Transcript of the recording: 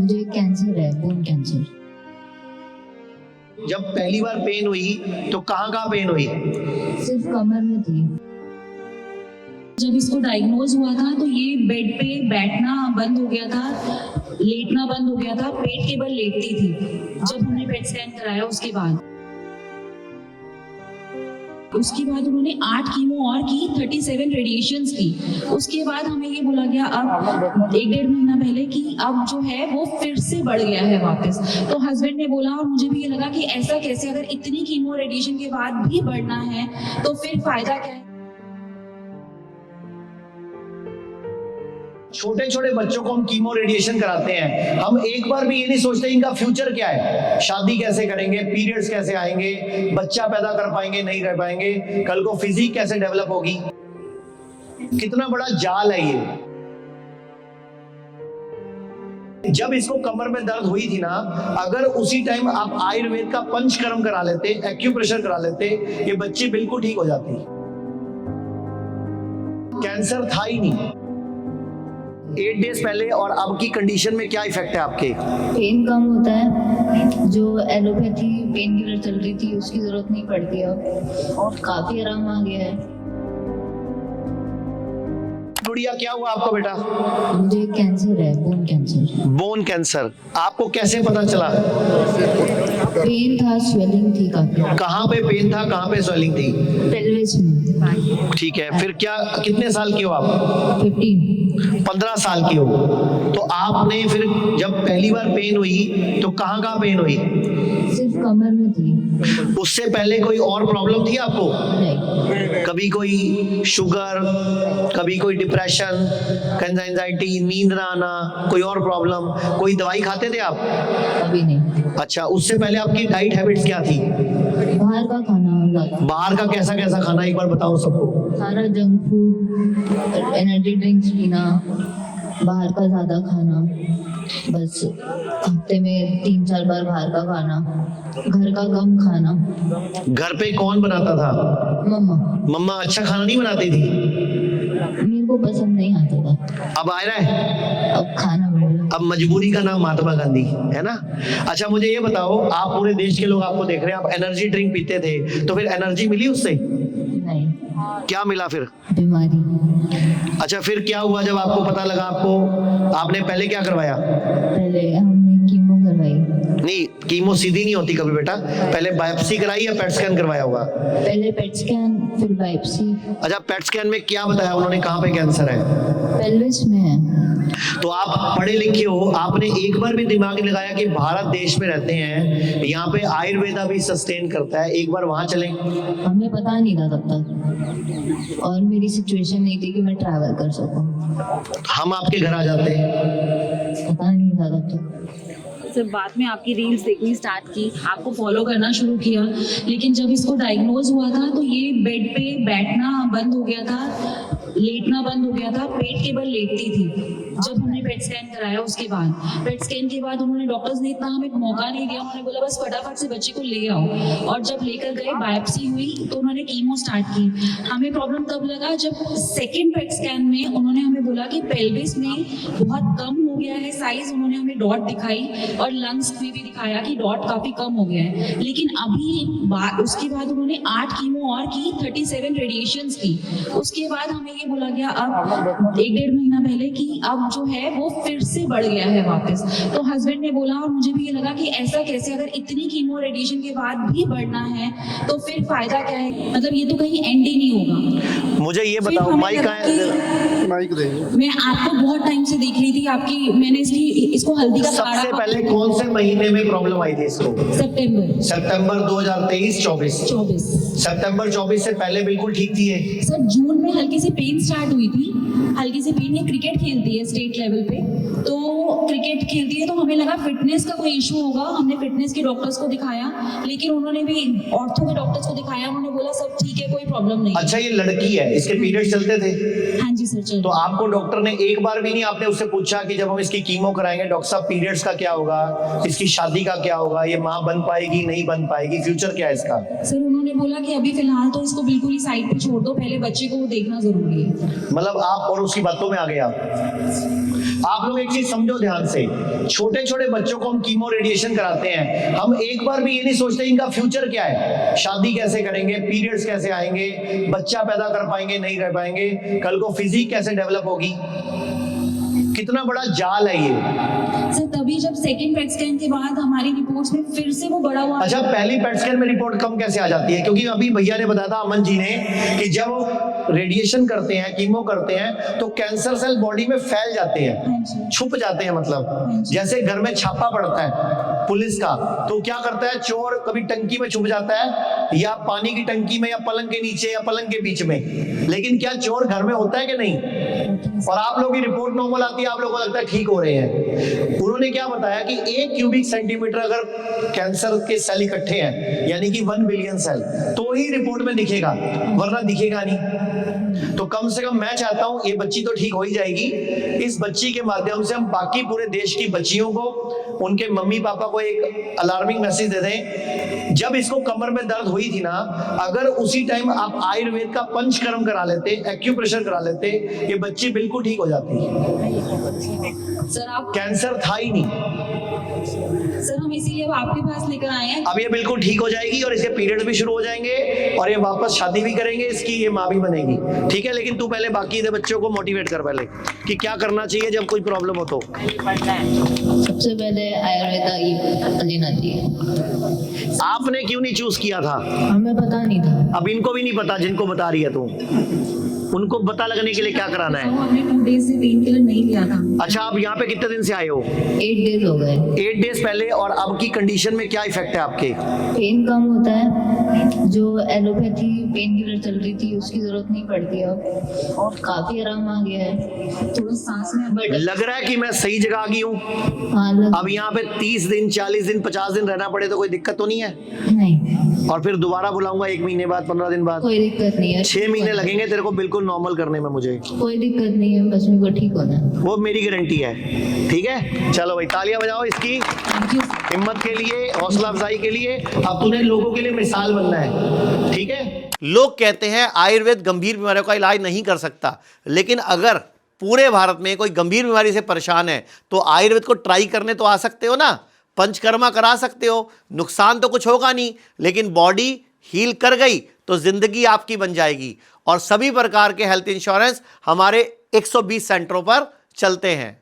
मुझे कैंसर है, bone cancer. जब पहली बार पेन हुई तो कहाँ पेन हुई? सिर्फ कमर में थी। जब इसको डायग्नोज हुआ था तो ये बेड पे बैठना बंद हो गया था, लेटना बंद हो गया था, पेट के बल लेटती थी। जब हमने पेट स्कैन कराया उसके बाद उन्होंने 8 कीमो और की, 37 रेडिएशंस की। उसके बाद हमें ये बोला गया अब 1-1.5 महीना पहले कि अब जो है वो फिर से बढ़ गया है वापस। तो हस्बैंड ने बोला और मुझे भी ये लगा कि ऐसा कैसे, अगर इतनी कीमो रेडिएशन के बाद भी बढ़ना है तो फिर फायदा क्या है। छोटे छोटे बच्चों को हम कीमो रेडिएशन कराते हैं, हम एक बार भी ये नहीं सोचते इनका फ्यूचर क्या है, शादी कैसे करेंगे, पीरियड्स कैसे आएंगे, बच्चा पैदा कर पाएंगे नहीं कर पाएंगे, कल को फिजिक कैसे डेवलप होगी। कितना बड़ा जाल है ये। जब इसको कमर में दर्द हुई थी ना, अगर उसी टाइम आप आयुर्वेद का पंचकर्म करा लेते, एक्यूप्रेशर करा लेते, ये बच्ची बिल्कुल ठीक हो जाती। कैंसर था ही नहीं। 8 डेज पहले और अब की कंडीशन में क्या इफेक्ट है आपके? पेन कम होता है, जो एलोपैथी पेन किलर चल रही थी उसकी जरूरत नहीं पड़ती अब, और काफी आराम आ गया है। गुड़िया क्या हुआ आपको बेटा? मुझे कैंसर है, बोन कैंसर। Bone cancer. आपको कैसे पता चला? पेन था, स्वेलिंग थी काफी। कहाँ पे पेन था, कहाँ पे स्वेलिंग थी? पेल्विस में। ठीक है, फिर क्या, कितने साल की हो आप? 15 साल की हो। तो आपने फिर जब पहली बार पेन हुई तो कहाँ पेन हुई? सिर्फ कमर में थी। उससे पहले कोई और प्रॉब्लम थी आपको? नहीं। कभी कोई शुगर, कभी कोई डिप्रेशन, एंजाइटी, नींद ना आना, कोई और प्रॉब्लम, कोई दवाई खाते थे आप? अभी नहीं। अच्छा, उससे पहले आपकी डाइट हैबिट्स क्या थी? बाहर का खाना। बाहर का कैसा कैसा खाना, एक बार बताओ सबको। सारा जंक फूड, एनर्जी ड्रिंक्स पीना, बाहर का ज्यादा खाना, बस हफ्ते में 3-4 बार बाहर का खाना, घर का कम खाना। घर पे कौन बनाता था? मम्मा। मम्मा अच्छा खाना नहीं बनाती थी? मेरे को पसंद नहीं आता था। अब आ रहा है, अब खाना पड़ेगा। अब मजबूरी का नाम महात्मा गांधी है ना। अच्छा मुझे ये बताओ, आप पूरे देश के लोग आपको देख रहे हैं, आप एनर्जी ड्रिंक पीते थे, तो फिर एनर्जी मिली उससे? नहीं। क्या मिला फिर? बीमारी। अच्छा फिर क्या हुआ जब आपको पता लगा? आपने पहले क्या करवाया? पहले हमने कीमो करवाई। नहीं, कीमो सीधी नहीं होती कभी बेटा, पहले बायोप्सी कराई या पेट स्कैन करवाया होगा? पहले पेट स्कैन, फिर बायोप्सी। अच्छा, पेट स्कैन में क्या बताया उन्होंने, कहाँ पे कैंसर है? पेल्विस में है। तो आप पढ़े लिखे हो, आपने एक बार भी दिमाग नहीं लगाया कि भारत देश में रहते हैं, यहाँ पे आयुर्वेदा भी सस्टेन करता है, एक बार वहां चलें? हमें पता नहीं था तब तक, और मेरी सिचुएशन नहीं थी कि मैं ट्रैवल कर सकूं। हम आपके घर आ जाते हैं। पता नहीं था तब तक। जब बाद में आपकी रील्स देखनी स्टार्ट की, आपको फॉलो करना शुरू किया, लेकिन जब इसको डायग्नोज हुआ था तो ये बेड पे बैठना बंद हो गया था, लेटना बंद हो गया था, पेट के बल लेटती थी। जब हमने पेट स्कैन कराया उसके बाद, पेट स्कैन के बाद उन्होंने, डॉक्टर्स ने इतना हमें मौका नहीं दिया, उन्होंने बोला बस फटाफट से बच्चे को ले आओ। और जब लेकर गए, बायोप्सी हुई तो उन्होंने कीमो स्टार्ट की। हमें प्रॉब्लम तब लगा जब सेकेंड पेट स्कैन में उन्होंने हमें बोला कि पेल्विस में बहुत कम हो गया है साइज, उन्होंने हमें डॉट दिखाई और लंग्स में भी दिखाया कि डॉट काफी कम हो गया है। लेकिन अभी उसके बाद उन्होंने 8 कीमो और की, 37 रेडिएशंस की। उसके बाद हमें ये बोला गया अब 1-1.5 महीना पहले कि अब जो है वो फिर से बढ़ गया है वापस। तो हस्बैंड ने बोला और मुझे भी ये लगा कि ऐसा कैसे, अगर इतनी कीमो रेडिएशन के बाद भी बढ़ना है तो फिर फायदा क्या है, मतलब ये तो कहीं एंड ही नहीं होगा। मुझे ये बताओ, माइक दे। मैं आपको बहुत टाइम से देख रही थी आपकी, मैंने इसको हल्दी का काढ़ा। सबसे पहले कौन से महीने में प्रॉब्लम आई थी इसको? सितंबर 2023-24। सितंबर 24 से पहले बिल्कुल ठीक थी ये? सर जून में हल्की सी पेन स्टार्ट हुई थी, हल्की सी पेन। ये क्रिकेट खेलती है स्टेट लेवल पे, तो क्रिकेट खेलती है तो हमें लगा फिटनेस का कोई इशू होगा। हमने फिटनेस के डॉक्टर्स को दिखाया, लेकिन उन्होंने भी ऑर्थो के डॉक्टर्स को दिखाया, उन्होंने बोला सब ठीक है, कोई प्रॉब्लम नहीं। अच्छा, ये लड़की है, इसके पीरियड चलते थे? हाँ जी सर चलते। तो आपको डॉक्टर ने एक बार भी नहीं, आपने उससे पूछा कि जब हम इसकी कीमो कराएंगे डॉक्टर साहब, पीरियड्स का क्या होगा, इसकी शादी का क्या होगा, ये माँ बन पाएगी नहीं बन पाएगी, फ्यूचर क्या है इसका? सर उन्होंने बोला कि अभी फिलहाल तो इसको बिल्कुल ही साइड पे छोड़ दो, पहले बच्चे को देखना जरूरी है। मतलब आप और उसकी बातों में आ गए आप लोग एक चीज समझो ध्यान से, छोटे छोटे बच्चों को हम कीमो रेडिएशन कराते हैं, हम एक बार भी ये नहीं सोचते इनका फ्यूचर क्या है, शादी कैसे करेंगे, पीरियड्स कैसे आएंगे, बच्चा पैदा कर पाएंगे नहीं कर पाएंगे, कल को फिजिक कैसे डेवलप होगी। कितना बड़ा जाल है ये। सर तभी जब सेकंड पेट स्कैन के बाद हमारी रिपोर्ट्स में फिर से वो बड़ा हुआ। अच्छा, पहली पेट स्कैन में रिपोर्ट कम कैसे आ जाती है? क्योंकि अभी भैया ने बताया था, अमन जी ने, कि जब रेडिएशन करते हैं, कीमो करते हैं, तो कैंसर सेल बॉडी में फैल जाते हैं, छुप जाते हैं। मतलब जैसे घर में छापा पड़ता है पुलिस का, तो क्या करता है चोर, कभी टंकी में छुप जाता है, या पानी की टंकी में, या पलंग के नीचे, या पलंग के बीच में। लेकिन क्या चोर घर में होता है कि नहीं? और आप लोगों की रिपोर्ट नॉर्मल आती है, आप लोगों को लगता है ठीक हो रहे हैं। उन्होंने क्या बताया कि 1 क्यूबिक सेंटीमीटर अगर कैंसर के सेल इकट्ठे हैं, यानी कि 1 बिलियन सेल, तो ही रिपोर्ट में दिखेगा, वरना दिखेगा नहीं। तो कम से कम मैं चाहता हूं, ये बच्ची तो ठीक हो ही जाएगी, इस बच्ची के माध्यम से हम बाकी पूरे देश की बच्चियों को, उनके मम्मी पापा को एक अलार्मिंग मैसेज दे दें। जब इसको कमर में दर्द हुई थी ना, अगर उसी टाइम आप आयुर्वेद का पंचकर्म करा लेते, एक्यूप्रेशर करा लेते, ये बच्ची बिल्कुल ठीक हो जाती। सर आप, कैंसर था ही नहीं। सर हम इसीलिए अब आपके पास लेकर आए हैं। अब ये बिल्कुल ठीक हो जाएगी और इसके पीरियड भी शुरू हो जाएंगे और ये वापस शादी भी करेंगे, इसकी ये माँ भी बनेगी। ठीक है, लेकिन तू पहले बाकी के बच्चों को मोटिवेट कर पहले कि क्या करना चाहिए जब कोई प्रॉब्लम हो तो। सबसे पहले आयुर्वेदा लेना चाहिए। आपने क्यों नहीं चूज किया था? हमें पता नहीं था। अब इनको भी नहीं पता, जिनको बता रही है तू, उनको पता लगने के लिए क्या कराना है? हमने 2 डेज से पेन किलर नहीं लिया था। अच्छा, आप यहाँ पे कितने दिन से आए हो? 8 डेज हो गए। 8 डेज पहले। और अब की कंडीशन में क्या इफेक्ट है आपके? पेन कम होता है, जो एलोपैथी पेन किलर चल रही थी उसकी जरूरत नहीं पड़ती अब, और काफी आराम आ गया है। थोड़ा सांस में बट लग रहा है कि मैं सही जगह आ गई हूँ। हाँ, अब यहाँ पे 30 दिन, 40 दिन, 50 दिन रहना पड़े तो कोई दिक्कत तो नहीं है? नहीं, और फिर दोबारा बुलाऊंगा 1 महीने बाद, 15 दिन बाद। कोई दिक्कत नहीं है। 6 महीने लगेंगे तेरे को बिल्कुल नॉर्मल करने में मुझे। कोई दिक्कत नहीं है, बस मेरे को ठीक होना है। वो मेरी गारंटी है। ठीक है, चलो भाई, तालियां बजाओ इसकी थैंक यू। हिम्मत के लिए, हौसला अफजाई के लिए। अब तूने लोगों के लिए मिसाल बनना है। ठीक है। लोग कहते हैं आयुर्वेद गंभीर बीमारियों का इलाज नहीं कर सकता, लेकिन अगर पूरे भारत में कोई गंभीर बीमारी से परेशान है तो आयुर्वेद को ट्राई करने तो आ सकते हो ना, पंचकर्मा करा सकते हो, नुकसान तो कुछ होगा नहीं, लेकिन बॉडी हील कर गई तो जिंदगी आपकी बन जाएगी। और सभी प्रकार के हेल्थ इंश्योरेंस हमारे 120 सेंटरों पर चलते हैं।